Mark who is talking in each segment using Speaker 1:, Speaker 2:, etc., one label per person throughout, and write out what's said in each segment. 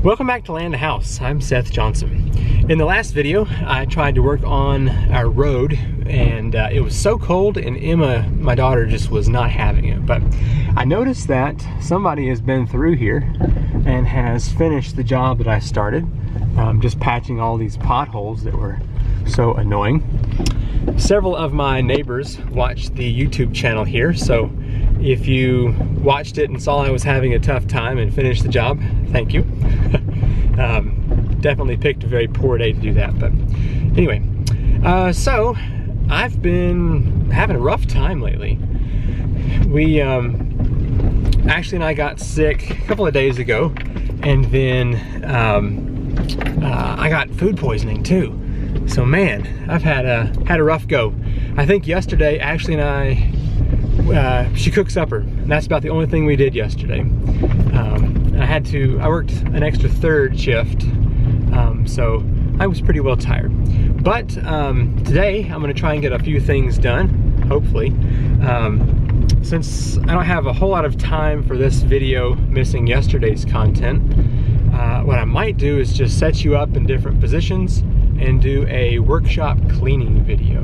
Speaker 1: Welcome back to Land House. I'm Seth Johnson. In the last video, I tried to work on our road and it was so cold, and Emma, my daughter, just was not having it. But I noticed that somebody has been through here and has finished the job that I started, just patching all these potholes that were so annoying. Several of my neighbors watched the YouTube channel here, so if you watched it and saw I was having a tough time and finished the job, thank you. Definitely picked a very poor day to do that, but anyway. So I've been having a rough time lately. Ashley and I got sick a couple of days ago, and then I got food poisoning too. So man, I've had a rough go. I think yesterday Ashley and I, she cooked supper, and that's about the only thing we did yesterday. I worked an extra third shift, so I was pretty well tired. But today I'm gonna try and get a few things done, hopefully. Since I don't have a whole lot of time for this video, missing yesterday's content, what I might do is just set you up in different positions and do a workshop cleaning video,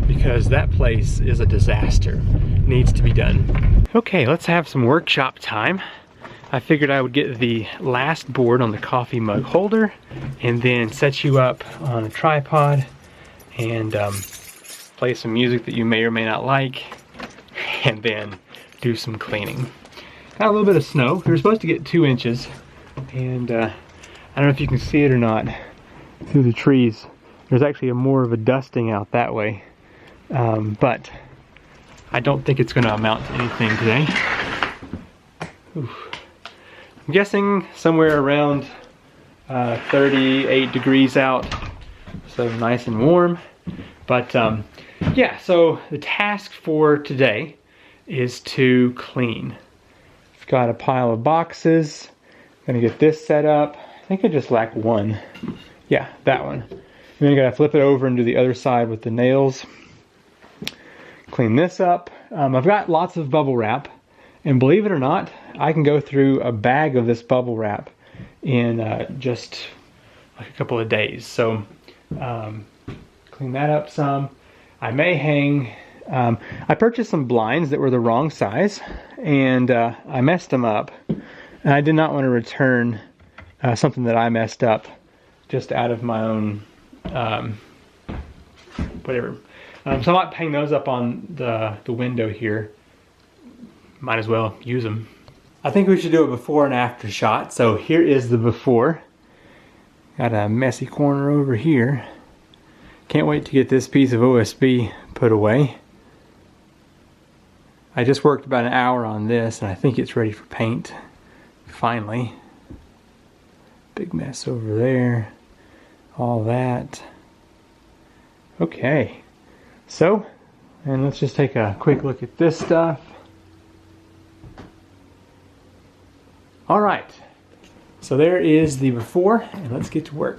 Speaker 1: because that place is a disaster. Needs to be done. Okay, let's have some workshop time. I figured I would get the last board on the coffee mug holder and then set you up on a tripod and play some music that you may or may not like, and then do some cleaning. Got a little bit of snow. We were supposed to get 2 inches, and I don't know if you can see it or not through the trees. There's actually more of a dusting out that way, but I don't think it's going to amount to anything today. Oof. I'm guessing somewhere around 38 degrees out, so nice and warm. But yeah, so the task for today is to clean. I've got a pile of boxes. I'm gonna get this set up. I think I just lack one. Yeah, that one. And then I gotta flip it over and do the other side with the nails. Clean this up. I've got lots of bubble wrap, and believe it or not, I can go through a bag of this bubble wrap in just like a couple of days. So clean that up some. I may hang, I purchased some blinds that were the wrong size, and I messed them up. And I did not want to return something that I messed up just out of my own whatever. So I might hang those up on the window here. Might as well use them. I think we should do a before and after shot. So here is the before. Got a messy corner over here. Can't wait to get this piece of OSB put away. I just worked about an hour on this, and I think it's ready for paint. Finally. Big mess over there. All that. Okay. So, and let's just take a quick look at this stuff. All right, so there is the before, and let's get to work.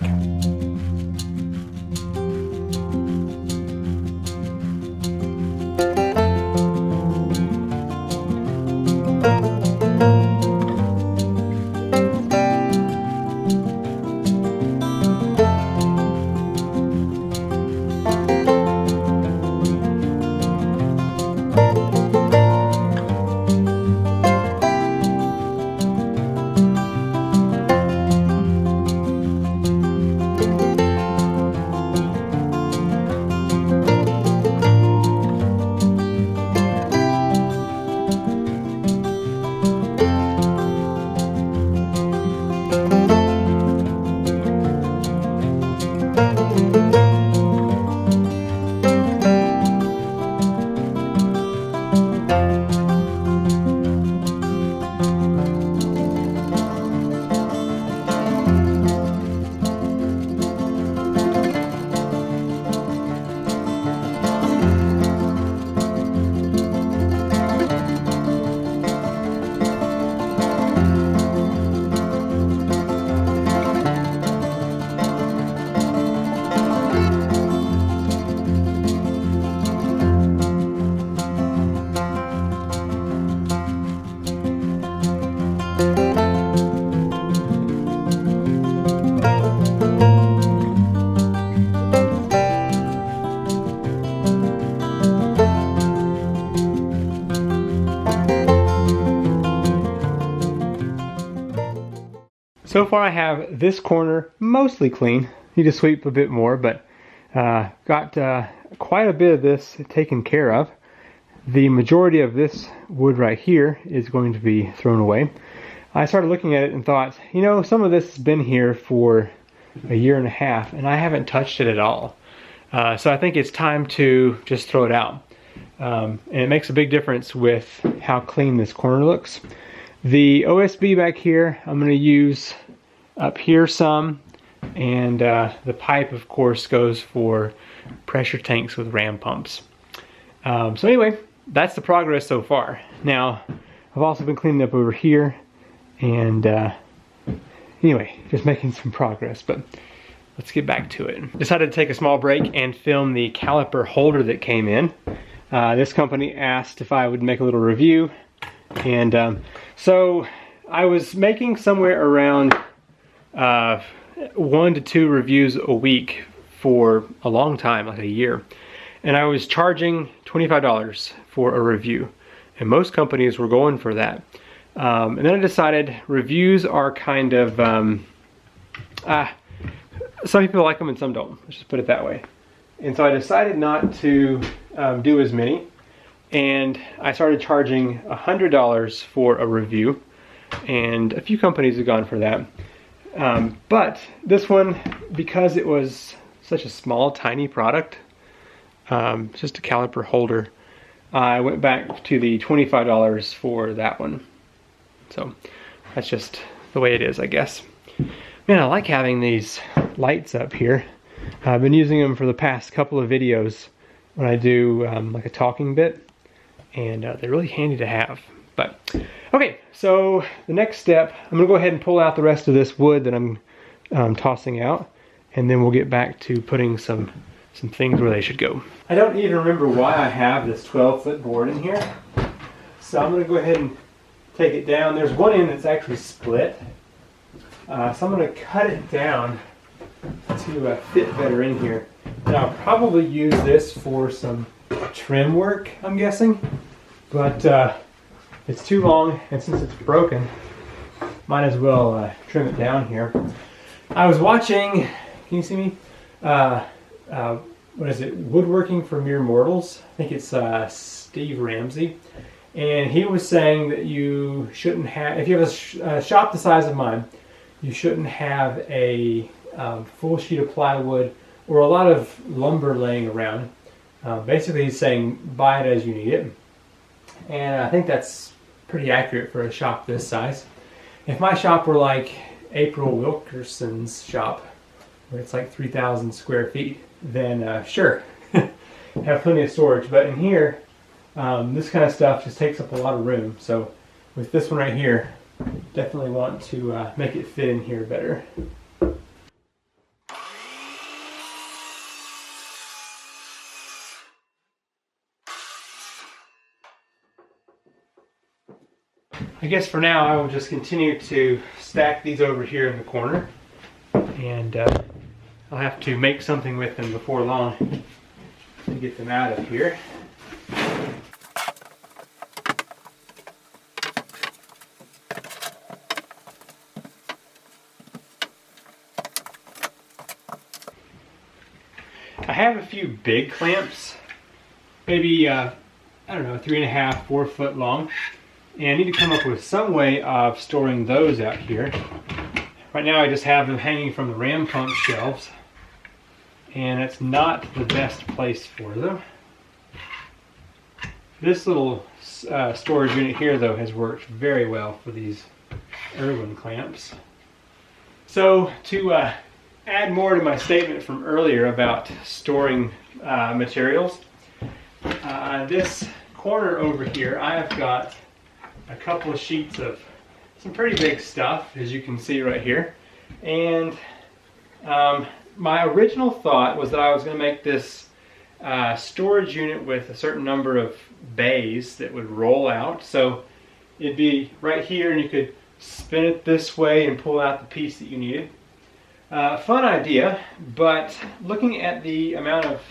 Speaker 1: So far I have this corner mostly clean. Need to sweep a bit more, but got quite a bit of this taken care of. The majority of this wood right here is going to be thrown away. I started looking at it and thought, you know, some of this has been here for a year and a half and I haven't touched it at all. So I think it's time to just throw it out. And it makes a big difference with how clean this corner looks. The OSB back here, I'm going to use up here some, and the pipe, of course, goes for pressure tanks with ram pumps. So anyway, that's the progress so far. Now, I've also been cleaning up over here, and anyway, just making some progress, but let's get back to it. Decided to take a small break and film the caliper holder that came in. This company asked if I would make a little review, and so I was making somewhere around 1 to 2 reviews a week for a long time, like a year, and I was charging $25 for a review, and most companies were going for that. And then I decided reviews are kind of some people like them and some don't. Let's just put it that way. And so I decided not to do as many, and I started charging $100 for a review, and a few companies have gone for that. But this one, because it was such a small, tiny product, just a caliper holder, I went back to the $25 for that one. So that's just the way it is, I guess. Man, I like having these lights up here. I've been using them for the past couple of videos when I do like a talking bit, and they're really handy to have. But okay, so the next step, I'm gonna go ahead and pull out the rest of this wood that I'm tossing out, and then we'll get back to putting some things where they should go. I don't even remember why I have this 12-foot board in here, so I'm gonna go ahead and take it down. There's one end that's actually split, so I'm gonna cut it down to fit better in here. And I'll probably use this for some trim work, I'm guessing, but it's too long, and since it's broken, might as well trim it down here. I was watching, can you see me? What is it? Woodworking for Mere Mortals. I think it's Steve Ramsey. And he was saying that you shouldn't have, if you have a shop the size of mine, you shouldn't have a full sheet of plywood or a lot of lumber laying around. Basically he's saying buy it as you need it. And I think that's pretty accurate for a shop this size. If my shop were like April Wilkerson's shop, where it's like 3,000 square feet, then sure, have plenty of storage. But in here, this kind of stuff just takes up a lot of room. So with this one right here, definitely want to make it fit in here better. I guess for now I will just continue to stack these over here in the corner, and I'll have to make something with them before long to get them out of here. I have a few big clamps, maybe I don't know, 3.5, 4 foot long. And I need to come up with some way of storing those out here. Right now I just have them hanging from the ram pump shelves, and it's not the best place for them. This little storage unit here though has worked very well for these Irwin clamps. So to add more to my statement from earlier about storing materials, this corner over here I've got a couple of sheets of some pretty big stuff, as you can see right here. And my original thought was that I was going to make this storage unit with a certain number of bays that would roll out. So it'd be right here, and you could spin it this way and pull out the piece that you needed. Fun idea, but looking at the amount of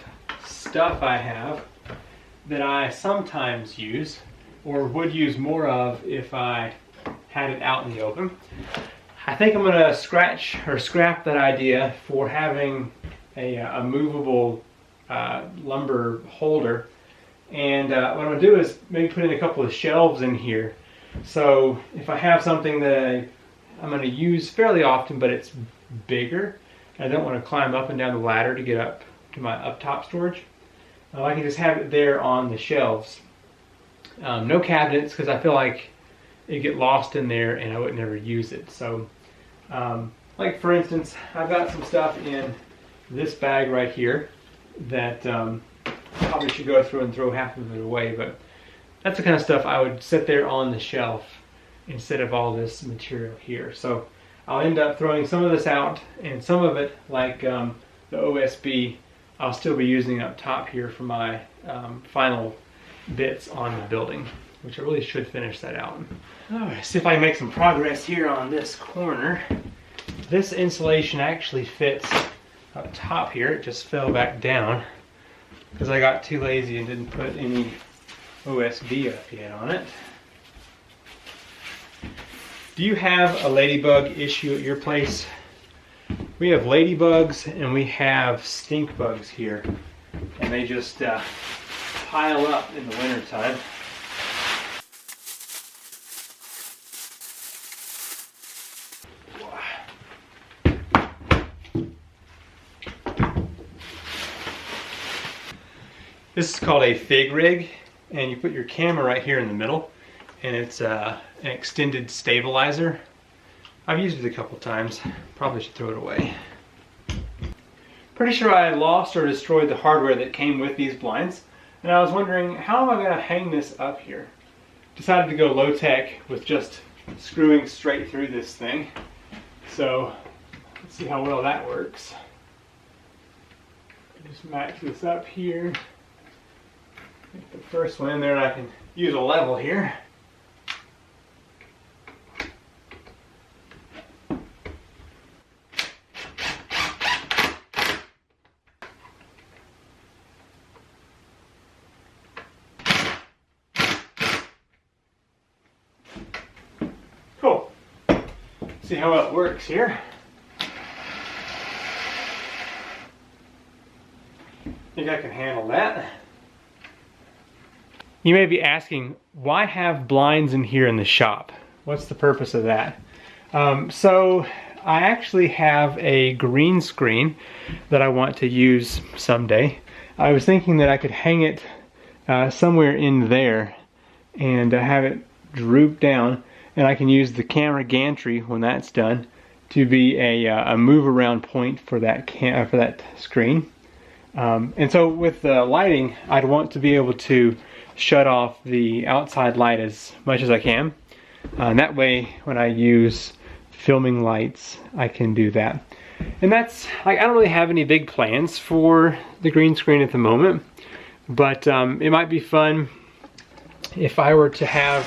Speaker 1: stuff I have that I sometimes use, or would use more of if I had it out in the open, I think I'm gonna scrap that idea for having a movable lumber holder. And what I'm gonna do is maybe put in a couple of shelves in here. So if I have something that I'm gonna use fairly often, but it's bigger, I don't want to climb up and down the ladder to get up to my up top storage, I can just have it there on the shelves. No cabinets, because I feel like it'd get lost in there and I would never use it. So like for instance, I've got some stuff in this bag right here that probably should go through and throw half of it away, but that's the kind of stuff I would set there on the shelf instead of all this material here. So I'll end up throwing some of this out, and some of it, like the OSB, I'll still be using up top here for my final bits on the building, which I really should finish that out. Alright, see if I can make some progress here on this corner. This insulation actually fits up top here. It just fell back down because I got too lazy and didn't put any OSB up yet on it. Do you have a ladybug issue at your place? We have ladybugs and we have stink bugs here, and they just pile up in the wintertime. This is called a fig rig, and you put your camera right here in the middle, and it's an extended stabilizer. I've used it a couple times. Probably should throw it away. Pretty sure I lost or destroyed the hardware that came with these blinds, and I was wondering, how am I going to hang this up here? Decided to go low tech with just screwing straight through this thing. So let's see how well that works. Just match this up here. Get the first one in there, and I can use a level here. Cool. See how well it works here. Think I can handle that. You may be asking, why have blinds in here in the shop? What's the purpose of that? So I actually have a green screen that I want to use someday. I was thinking that I could hang it somewhere in there and have it droop down, and I can use the camera gantry when that's done to be a move around point for that screen. And so with the lighting, I'd want to be able to shut off the outside light as much as I can. And that way, when I use filming lights, I can do that. And that's, like, I don't really have any big plans for the green screen at the moment, but it might be fun if I were to have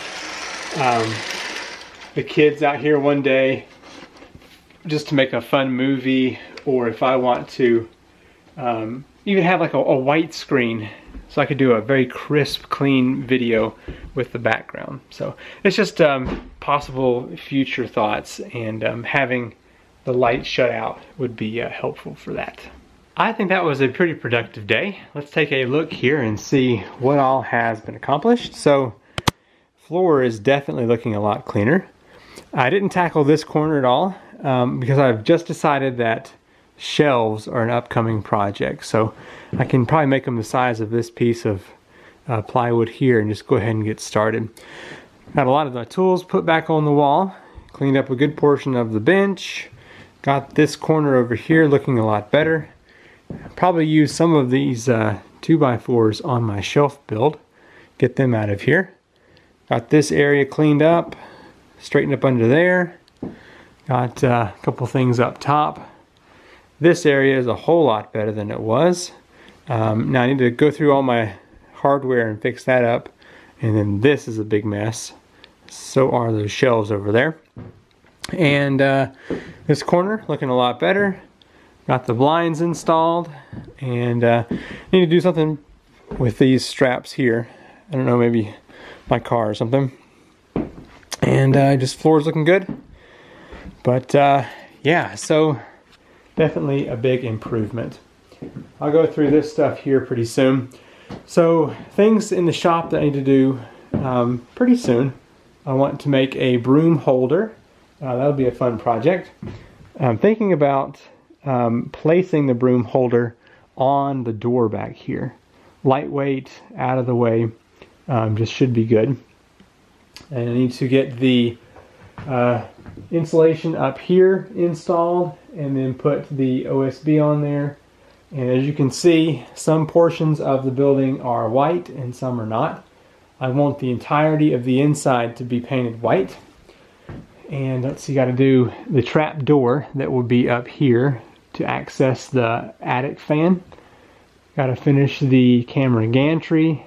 Speaker 1: the kids out here one day just to make a fun movie, or if I want to even have like a white screen so I could do a very crisp, clean video with the background. So it's just possible future thoughts, and having the light shut out would be helpful for that. I think that was a pretty productive day. Let's take a look here and see what all has been accomplished. So floor is definitely looking a lot cleaner. I didn't tackle this corner at all because I've just decided that shelves are an upcoming project, so I can probably make them the size of this piece of plywood here and just go ahead and get started. Got a lot of my tools put back on the wall, cleaned up a good portion of the bench, got this corner over here looking a lot better. Probably use some of these 2x4s on my shelf build, get them out of here. Got this area cleaned up, straightened up under there. Got a couple things up top. This area is a whole lot better than it was. Now I need to go through all my hardware and fix that up. And then this is a big mess. So are those shelves over there. And this corner looking a lot better. Got the blinds installed. And need to do something with these straps here. I don't know, maybe my car or something. And just floor's looking good. But yeah, so definitely a big improvement. I'll go through this stuff here pretty soon. So things in the shop that I need to do pretty soon. I want to make a broom holder. That'll be a fun project. I'm thinking about placing the broom holder on the door back here. Lightweight, out of the way, just should be good. And I need to get the insulation up here installed and then put the OSB on there. And as you can see, some portions of the building are white and some are not. I want the entirety of the inside to be painted white. And let's see, got to do the trap door that will be up here to access the attic fan. Got to finish the camera gantry.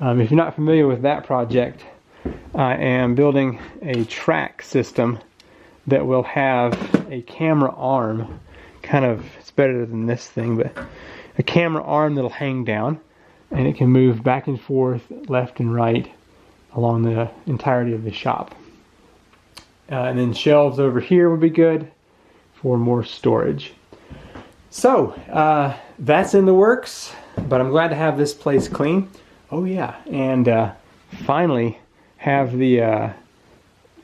Speaker 1: If you're not familiar with that project, I am building a track system that will have a camera arm. Kind of, it's better than this thing, but a camera arm that'll hang down and it can move back and forth, left and right along the entirety of the shop. And then shelves over here would be good for more storage. So that's in the works, but I'm glad to have this place clean. Oh yeah, and finally have the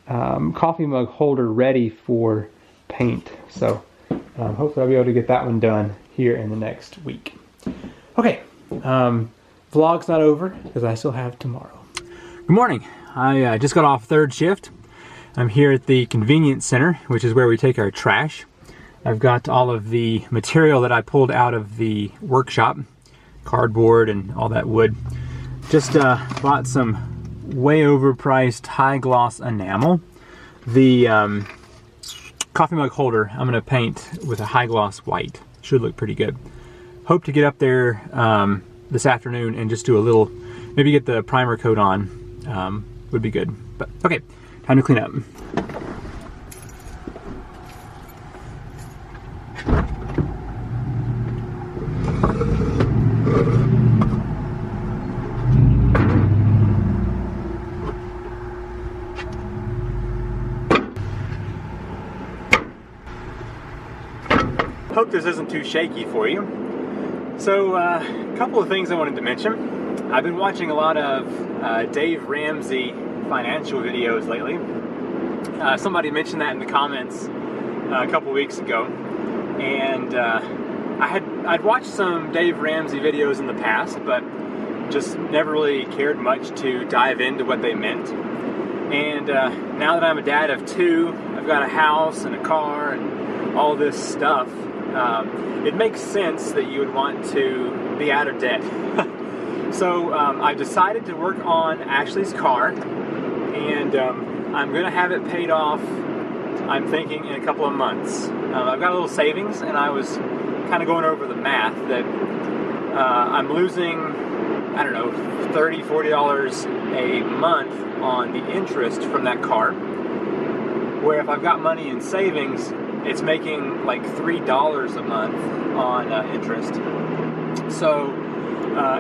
Speaker 1: coffee mug holder ready for paint. So hopefully I'll be able to get that one done here in the next week. Okay, vlog's not over because I still have tomorrow. Good morning. I just got off third shift. I'm here at the convenience center, which is where we take our trash. I've got all of the material that I pulled out of the workshop, cardboard and all that wood. Just bought some way overpriced high gloss enamel. The coffee mug holder I'm gonna paint with a high gloss white. Should look pretty good. Hope to get up there this afternoon and just do a little, maybe get the primer coat on, would be good. But okay, time to clean up. Hope this isn't too shaky for you. So a couple of things I wanted to mention. I've been watching a lot of Dave Ramsey financial videos lately. Somebody mentioned that in the comments a couple weeks ago, and I'd watched some Dave Ramsey videos in the past, but just never really cared much to dive into what they meant. And now that I'm a dad of two, I've got a house and a car and all this stuff. It makes sense that you would want to be out of debt. So I decided to work on Ashley's car, and I'm going to have it paid off, I'm thinking, in a couple of months. I've got a little savings, and I was kind of going over the math that I'm losing, I don't know, $30, $40 a month on the interest from that car, where if I've got money in savings, it's making like $3 a month on interest. So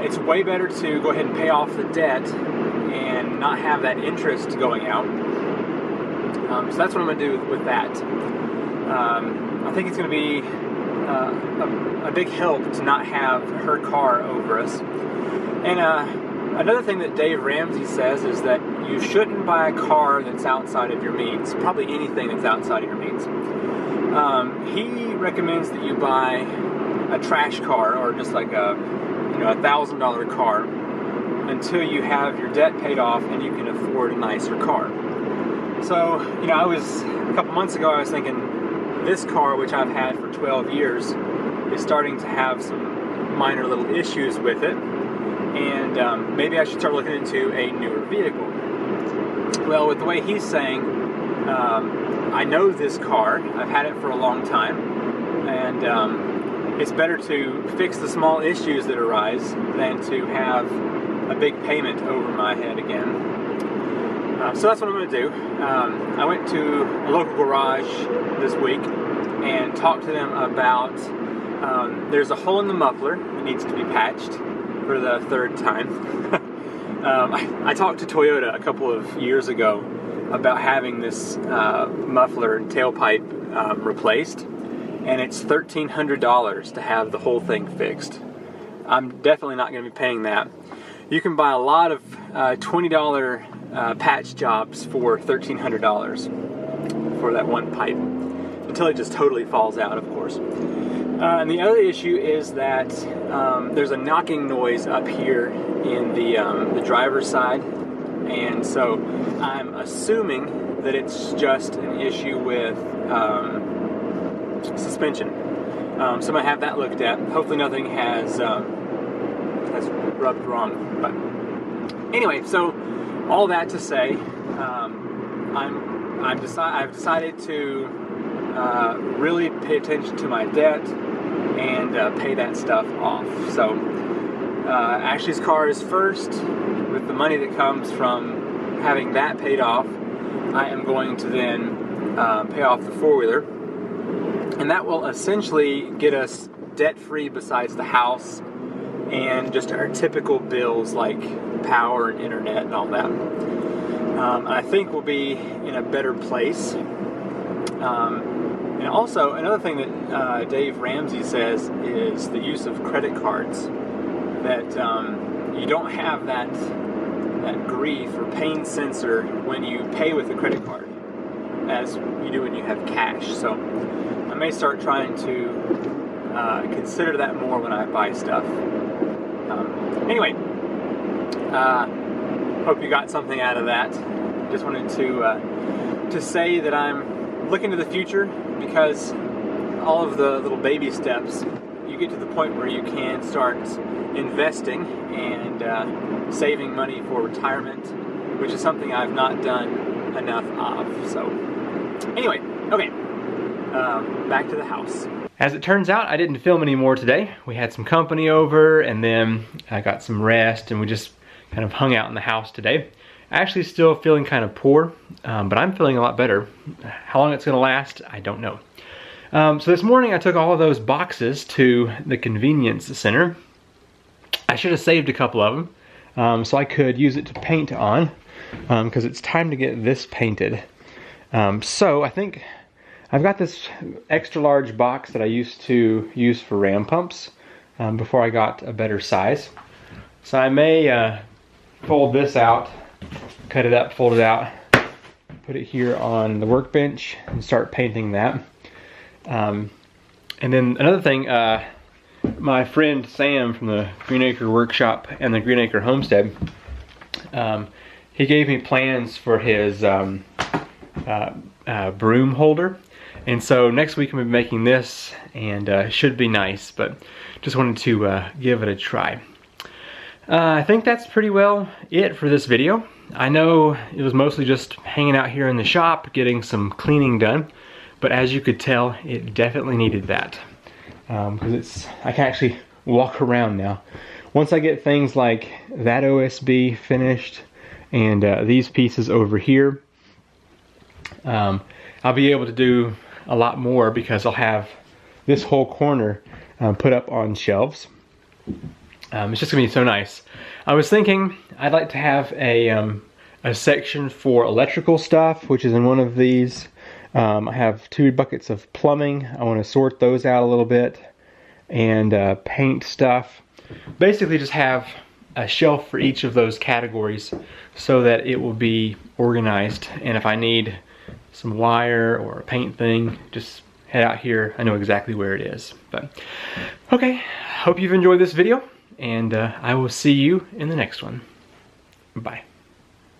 Speaker 1: it's way better to go ahead and pay off the debt and not have that interest going out. So that's what I'm going to do with that. I think it's going to be a big help to not have her car over us. And another thing that Dave Ramsey says is that you shouldn't buy a car that's outside of your means. Probably anything that's outside of your means. He recommends that you buy a trash car, or just like a $1,000 car, until you have your debt paid off and you can afford a nicer car. So, I was, a couple months ago, I was thinking this car, which I've had for 12 years, is starting to have some minor little issues with it, and maybe I should start looking into a newer vehicle. Well, with the way he's saying, I know this car, I've had it for a long time, and it's better to fix the small issues that arise than to have a big payment over my head again. So that's what I'm going to do. I went to a local garage this week and talked to them about there's a hole in the muffler that needs to be patched for the third time. I talked to Toyota a couple of years ago about having this muffler and tailpipe replaced, and it's $1,300 to have the whole thing fixed. I'm definitely not going to be paying that. You can buy a lot of $20 patch jobs for $1,300 for that one pipe, until it just totally falls out, of course. And the other issue is that there's a knocking noise up here in the driver's side, and so I'm assuming that it's just an issue with suspension. So I'm gonna have that looked at. Hopefully nothing has rubbed wrong. But anyway, so all that to say, I've decided to really pay attention to my debt and pay that stuff off. So Ashley's car is first. With the money that comes from having that paid off, I am going to then pay off the four-wheeler, and that will essentially get us debt-free besides the house and just our typical bills like power and internet and all that. I think we'll be in a better place. And also, another thing that Dave Ramsey says is the use of credit cards. That you don't have that grief or pain sensor when you pay with a credit card as you do when you have cash. So I may start trying to consider that more when I buy stuff. Anyway, hope you got something out of that. Just wanted to say that I'm looking to the future, because all of the little baby steps, you get to the point where you can start investing and saving money for retirement, which is something I've not done enough of. So anyway, okay, back to the house. As it turns out, I didn't film any more today. We had some company over, and then I got some rest, and we just kind of hung out in the house today. Actually still feeling kind of poor, but I'm feeling a lot better. How long it's gonna last, I don't know. So this morning I took all of those boxes to the convenience center. I should have saved a couple of them so I could use it to paint on, because it's time to get this painted. So I think I've got this extra large box that I used to use for ram pumps before I got a better size. So I may fold this out, cut it up, fold it out, put it here on the workbench and start painting that. And then another thing, my friend Sam from the Green Acre Workshop and the Green Acre Homestead, he gave me plans for his broom holder. And so next week I'm going to be making this, and should be nice, but just wanted to give it a try. I think that's pretty well it for this video. I know it was mostly just hanging out here in the shop, getting some cleaning done, but as you could tell, it definitely needed that. Because I can actually walk around now. Once I get things like that OSB finished and these pieces over here, I'll be able to do a lot more, because I'll have this whole corner put up on shelves. It's just gonna be so nice. I was thinking I'd like to have a section for electrical stuff, which is in one of these. I have 2 buckets of plumbing. I want to sort those out a little bit, and paint stuff. Basically just have a shelf for each of those categories so that it will be organized, and if I need some wire or a paint thing, just head out here. I know exactly where it is. But okay, hope you've enjoyed this video, and I will see you in the next one. Bye.